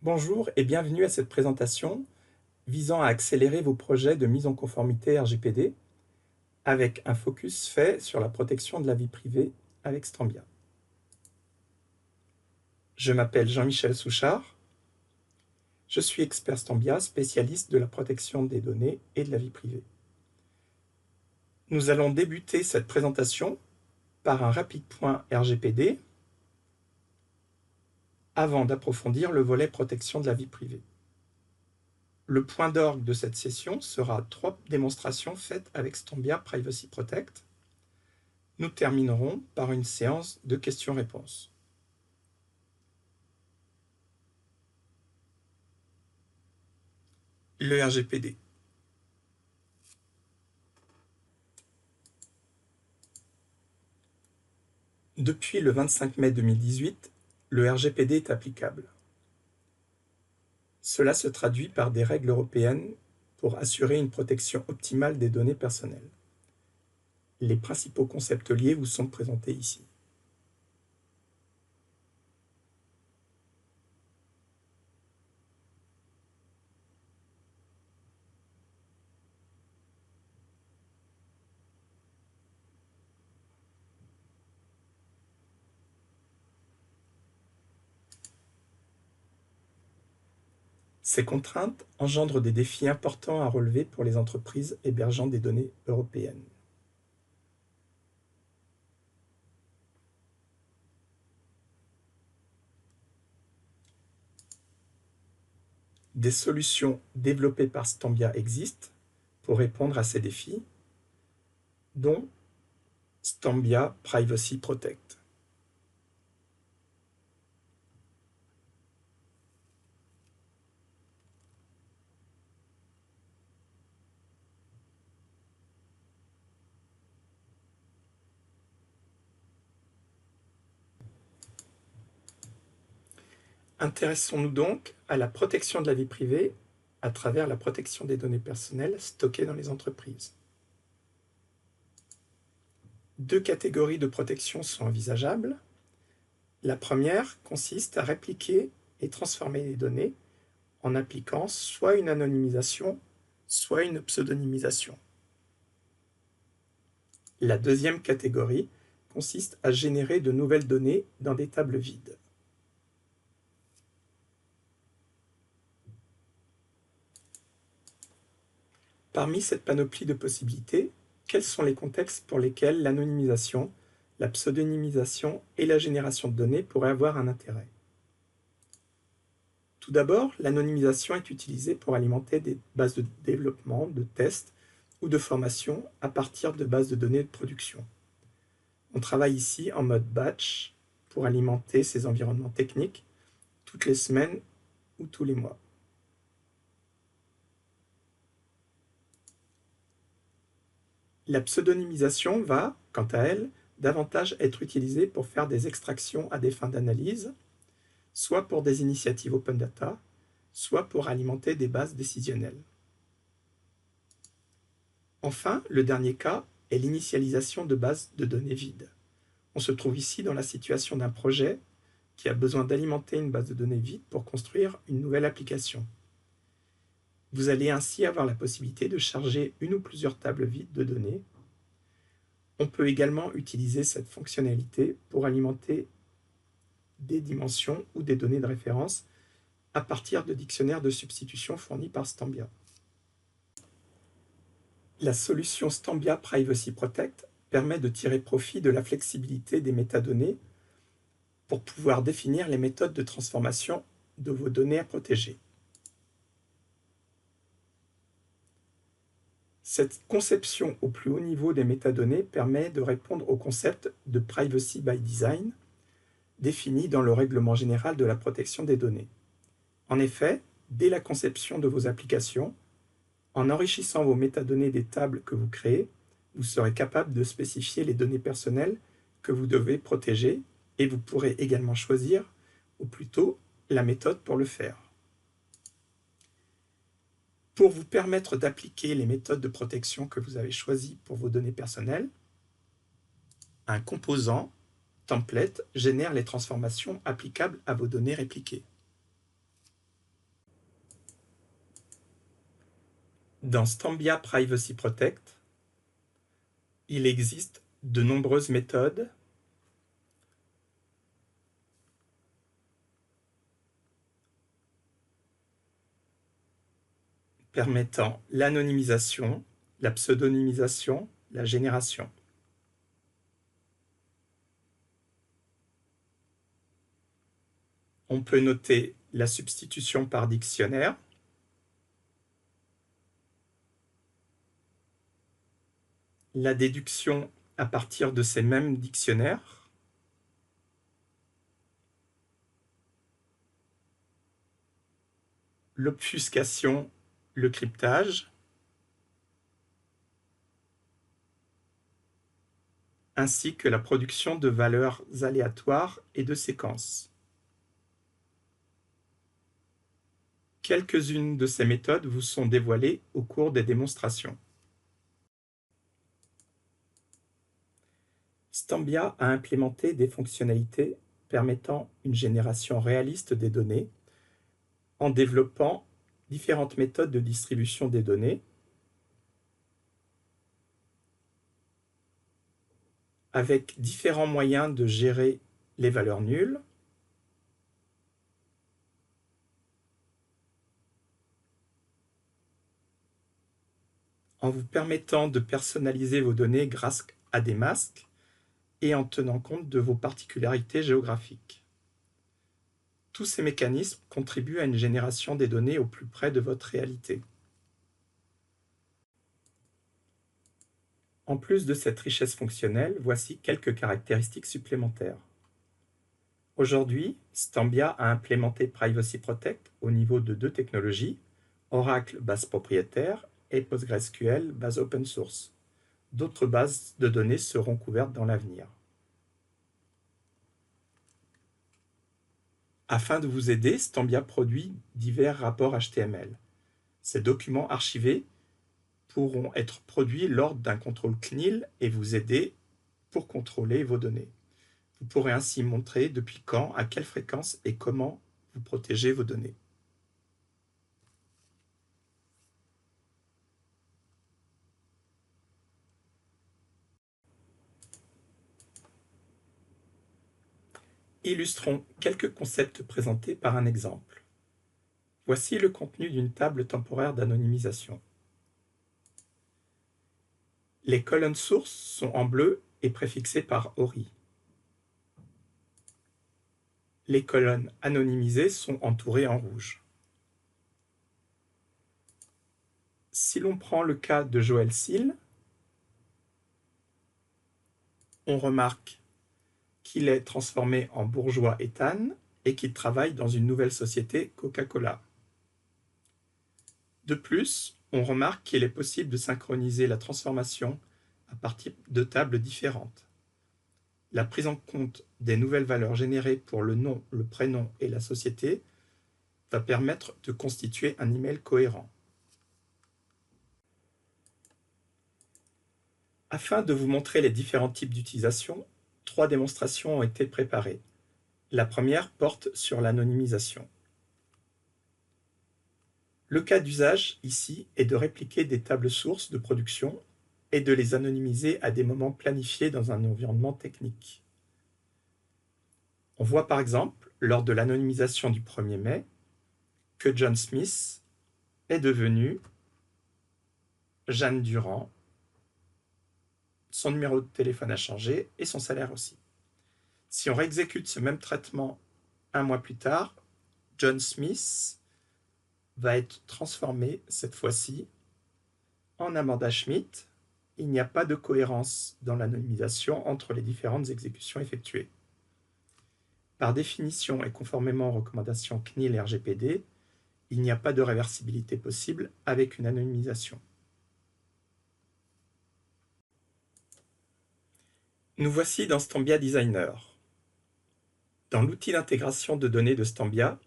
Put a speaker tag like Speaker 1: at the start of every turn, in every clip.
Speaker 1: Bonjour et bienvenue à cette présentation visant à accélérer vos projets de mise en conformité RGPD avec un focus fait sur la protection de la vie privée avec Stambia. Je m'appelle Jean-Michel Souchard. Je suis expert Stambia, spécialiste de la protection des données et de la vie privée. Nous allons débuter cette présentation par un rapide point RGPD avant d'approfondir le volet protection de la vie privée. Le point d'orgue de cette session sera 3 démonstrations faites avec Stambia Privacy Protect. Nous terminerons par une séance de questions-réponses. Le RGPD. Depuis le 25 mai 2018, le RGPD est applicable. Cela se traduit par des règles européennes pour assurer une protection optimale des données personnelles. Les principaux concepts liés vous sont présentés ici. Ces contraintes engendrent des défis importants à relever pour les entreprises hébergeant des données européennes. Des solutions développées par Stambia existent pour répondre à ces défis, dont Stambia Privacy Protect. Intéressons-nous donc à la protection de la vie privée à travers la protection des données personnelles stockées dans les entreprises. 2 catégories de protection sont envisageables. La première consiste à répliquer et transformer les données en appliquant soit une anonymisation, soit une pseudonymisation. La deuxième catégorie consiste à générer de nouvelles données dans des tables vides. Parmi cette panoplie de possibilités, quels sont les contextes pour lesquels l'anonymisation, la pseudonymisation et la génération de données pourraient avoir un intérêt? Tout d'abord, l'anonymisation est utilisée pour alimenter des bases de développement, de tests ou de formation à partir de bases de données de production. On travaille ici en mode batch pour alimenter ces environnements techniques toutes les semaines ou tous les mois. La pseudonymisation va, quant à elle, davantage être utilisée pour faire des extractions à des fins d'analyse, soit pour des initiatives open data, soit pour alimenter des bases décisionnelles. Enfin, le dernier cas est l'initialisation de bases de données vides. On se trouve ici dans la situation d'un projet qui a besoin d'alimenter une base de données vide pour construire une nouvelle application. Vous allez ainsi avoir la possibilité de charger une ou plusieurs tables vides de données. On peut également utiliser cette fonctionnalité pour alimenter des dimensions ou des données de référence à partir de dictionnaires de substitution fournis par Stambia. La solution Stambia Privacy Protect permet de tirer profit de la flexibilité des métadonnées pour pouvoir définir les méthodes de transformation de vos données à protéger. Cette conception au plus haut niveau des métadonnées permet de répondre au concept de Privacy by Design défini dans le Règlement général de la protection des données. En effet, dès la conception de vos applications, en enrichissant vos métadonnées des tables que vous créez, vous serez capable de spécifier les données personnelles que vous devez protéger et vous pourrez également choisir, ou plutôt, la méthode pour le faire. Pour vous permettre d'appliquer les méthodes de protection que vous avez choisies pour vos données personnelles, un composant template génère les transformations applicables à vos données répliquées. Dans Stambia Privacy Protect, il existe de nombreuses méthodes permettant l'anonymisation, la pseudonymisation, la génération. On peut noter la substitution par dictionnaire, la déduction à partir de ces mêmes dictionnaires, l'obfuscation, le cryptage, ainsi que la production de valeurs aléatoires et de séquences. Quelques-unes de ces méthodes vous sont dévoilées au cours des démonstrations. Stambia a implémenté des fonctionnalités permettant une génération réaliste des données en développant différentes méthodes de distribution des données avec différents moyens de gérer les valeurs nulles, en vous permettant de personnaliser vos données grâce à des masques et en tenant compte de vos particularités géographiques. Tous ces mécanismes contribuent à une génération des données au plus près de votre réalité. En plus de cette richesse fonctionnelle, voici quelques caractéristiques supplémentaires. Aujourd'hui, Stambia a implémenté Privacy Protect au niveau de 2 technologies, Oracle base propriétaire et PostgreSQL base open source. D'autres bases de données seront couvertes dans l'avenir. Afin de vous aider, Stambia produit divers rapports HTML. Ces documents archivés pourront être produits lors d'un contrôle CNIL et vous aider pour contrôler vos données. Vous pourrez ainsi montrer depuis quand, à quelle fréquence et comment vous protégez vos données. Illustrons quelques concepts présentés par un exemple. Voici le contenu d'une table temporaire d'anonymisation. Les colonnes sources sont en bleu et préfixées par ORI. Les colonnes anonymisées sont entourées en rouge. Si l'on prend le cas de Joël Seal, on remarque qu'il est transformé en bourgeois Ethan et qu'il travaille dans une nouvelle société Coca-Cola. De plus, on remarque qu'il est possible de synchroniser la transformation à partir de tables différentes. La prise en compte des nouvelles valeurs générées pour le nom, le prénom et la société va permettre de constituer un email cohérent. Afin de vous montrer les différents types d'utilisation, 3 démonstrations ont été préparées. La première porte sur l'anonymisation. Le cas d'usage ici est de répliquer des tables sources de production et de les anonymiser à des moments planifiés dans un environnement technique. On voit par exemple, lors de l'anonymisation du 1er mai, que John Smith est devenu Jeanne Durand. Son numéro de téléphone a changé et son salaire aussi. Si on réexécute ce même traitement un mois plus tard, John Smith va être transformé cette fois-ci en Amanda Schmidt. Il n'y a pas de cohérence dans l'anonymisation entre les différentes exécutions effectuées. Par définition et conformément aux recommandations CNIL et RGPD, il n'y a pas de réversibilité possible avec une anonymisation. Nous voici dans Stambia Designer. Dans l'outil d'intégration de données de Stambia,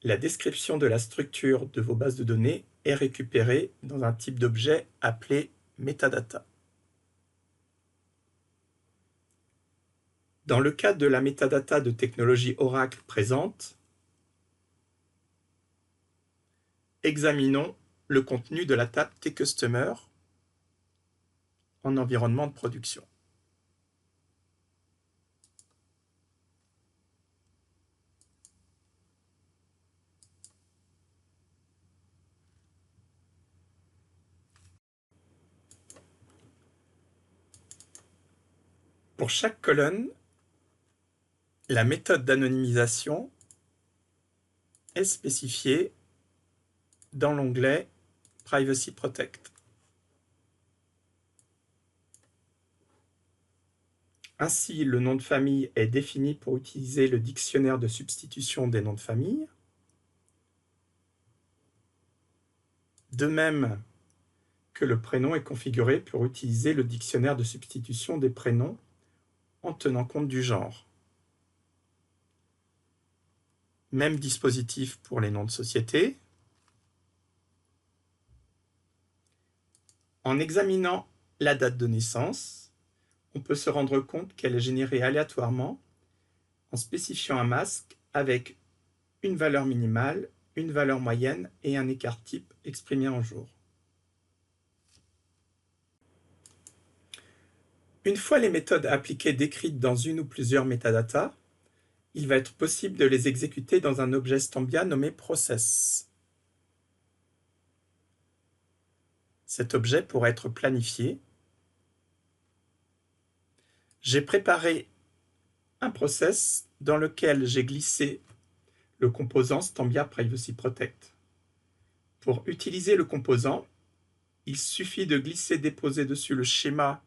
Speaker 1: la description de la structure de vos bases de données est récupérée dans un type d'objet appelé metadata. Dans le cas de la metadata de technologie Oracle présente, examinons le contenu de la table tCustomer en environnement de production. Pour chaque colonne, la méthode d'anonymisation est spécifiée dans l'onglet Privacy Protect. Ainsi, le nom de famille est défini pour utiliser le dictionnaire de substitution des noms de famille. De même que le prénom est configuré pour utiliser le dictionnaire de substitution des prénoms en tenant compte du genre. Même dispositif pour les noms de société. En examinant la date de naissance, on peut se rendre compte qu'elle est générée aléatoirement en spécifiant un masque avec une valeur minimale, une valeur moyenne et un écart type exprimé en jours. Une fois les méthodes appliquées décrites dans une ou plusieurs métadatas, il va être possible de les exécuter dans un objet Stambia nommé process. Cet objet pourra être planifié. J'ai préparé un process dans lequel j'ai glissé le composant Stambia Privacy Protect. Pour utiliser le composant, il suffit de glisser-déposer dessus le schéma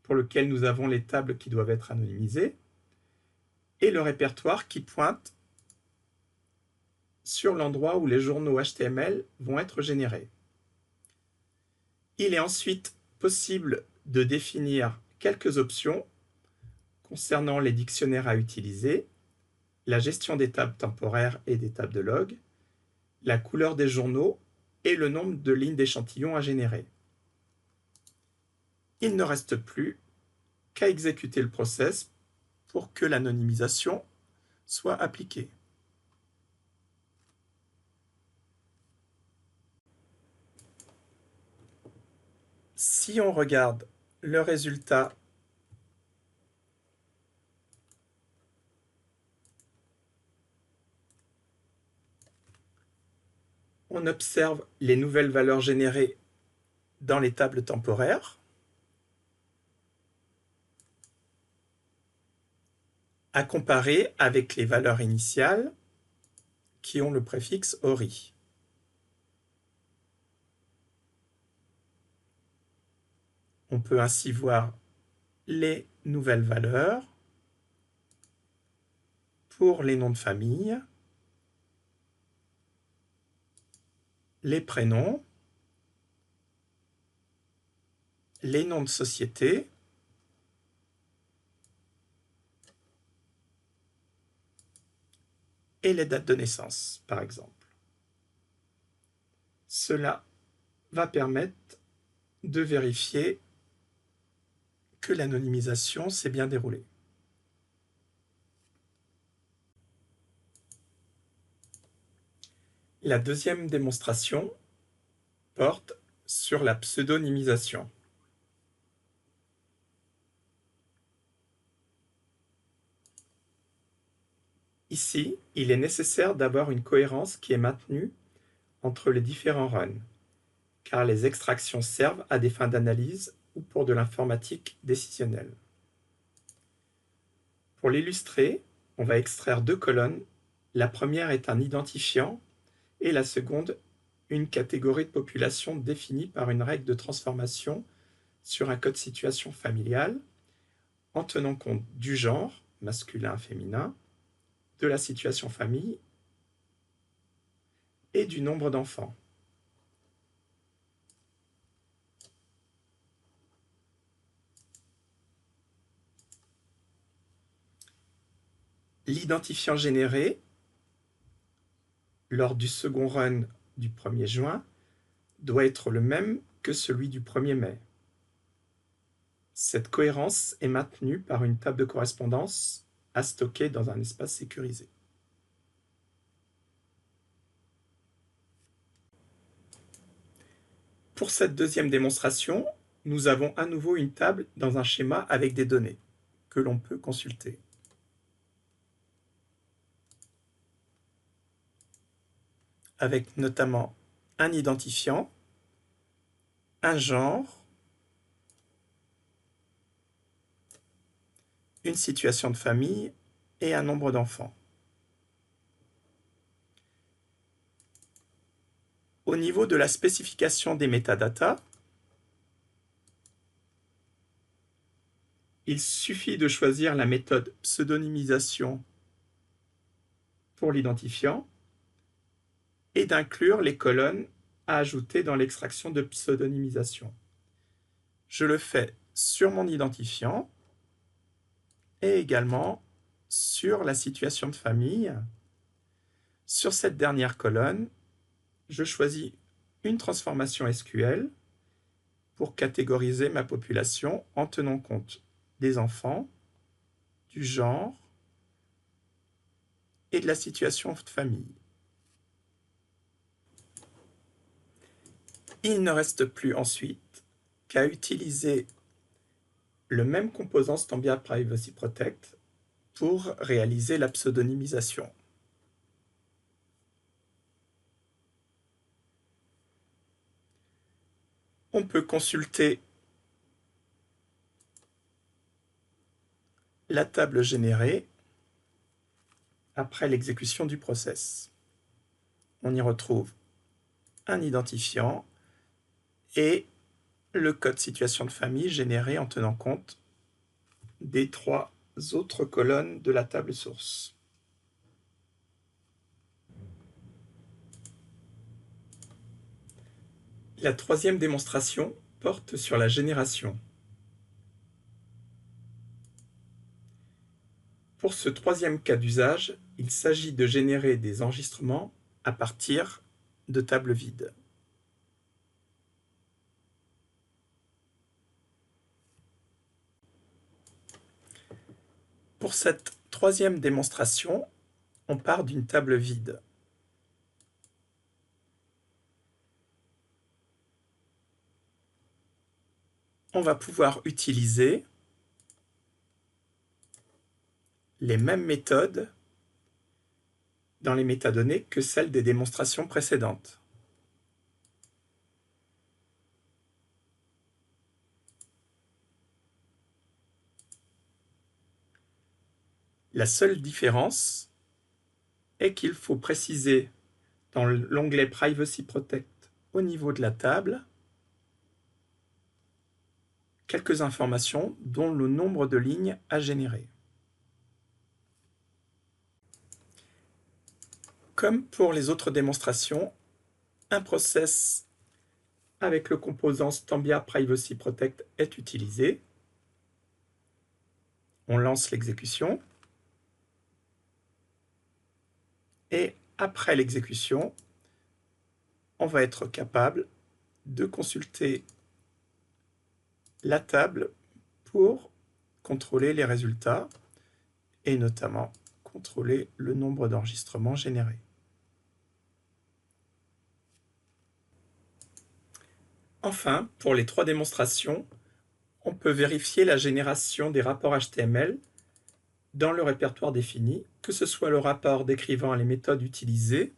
Speaker 1: pour lequel nous avons les tables qui doivent être anonymisées et le répertoire qui pointe sur l'endroit où les journaux HTML vont être générés. Il est ensuite possible de définir quelques options concernant les dictionnaires à utiliser, la gestion des tables temporaires et des tables de log, la couleur des journaux et le nombre de lignes d'échantillons à générer. Il ne reste plus qu'à exécuter le process pour que l'anonymisation soit appliquée. Si on regarde le résultat on observe les nouvelles valeurs générées dans les tables temporaires, à comparer avec les valeurs initiales qui ont le préfixe ORI. On peut ainsi voir les nouvelles valeurs pour les noms de famille, les prénoms, les noms de société, et les dates de naissance, par exemple. Cela va permettre de vérifier que l'anonymisation s'est bien déroulée. La deuxième démonstration porte sur la pseudonymisation. Ici, il est nécessaire d'avoir une cohérence qui est maintenue entre les différents runs, car les extractions servent à des fins d'analyse ou pour de l'informatique décisionnelle. Pour l'illustrer, on va extraire deux colonnes. La première est un identifiant et la seconde une catégorie de population définie par une règle de transformation sur un code situation familial en tenant compte du genre, masculin, féminin, de la situation famille et du nombre d'enfants. L'identifiant généré lors du second run du 1er juin doit être le même que celui du 1er mai. Cette cohérence est maintenue par une table de correspondance à stocker dans un espace sécurisé. Pour cette deuxième démonstration, nous avons à nouveau une table dans un schéma avec des données que l'on peut consulter. Avec notamment un identifiant, un genre, une situation de famille et un nombre d'enfants. Au niveau de la spécification des métadatas, il suffit de choisir la méthode pseudonymisation pour l'identifiant et d'inclure les colonnes à ajouter dans l'extraction de pseudonymisation. Je le fais sur mon identifiant et également sur la situation de famille. Sur cette dernière colonne, je choisis une transformation SQL pour catégoriser ma population en tenant compte des enfants, du genre et de la situation de famille. Il ne reste plus ensuite qu'à utiliser le même composant Stambia Privacy Protect pour réaliser la pseudonymisation. On peut consulter la table générée après l'exécution du process. On y retrouve un identifiant et le code situation de famille généré en tenant compte des 3 autres colonnes de la table source. La troisième démonstration porte sur la génération. Pour ce troisième cas d'usage, il s'agit de générer des enregistrements à partir de tables vides. Pour cette troisième démonstration, on part d'une table vide. On va pouvoir utiliser les mêmes méthodes dans les métadonnées que celles des démonstrations précédentes. La seule différence est qu'il faut préciser dans l'onglet Privacy Protect au niveau de la table quelques informations dont le nombre de lignes à générer. Comme pour les autres démonstrations, un process avec le composant Stambia Privacy Protect est utilisé. On lance l'exécution et après l'exécution, on va être capable de consulter la table pour contrôler les résultats et notamment contrôler le nombre d'enregistrements générés. Enfin, pour les 3 démonstrations, on peut vérifier la génération des rapports HTML dans le répertoire défini, que ce soit le rapport décrivant les méthodes utilisées,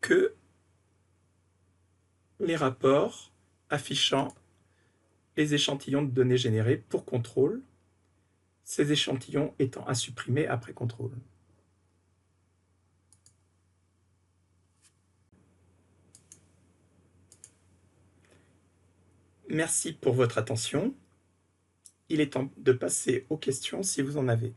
Speaker 1: que les rapports affichant les échantillons de données générés pour contrôle, ces échantillons étant à supprimer après contrôle. Merci pour votre attention. Il est temps de passer aux questions si vous en avez.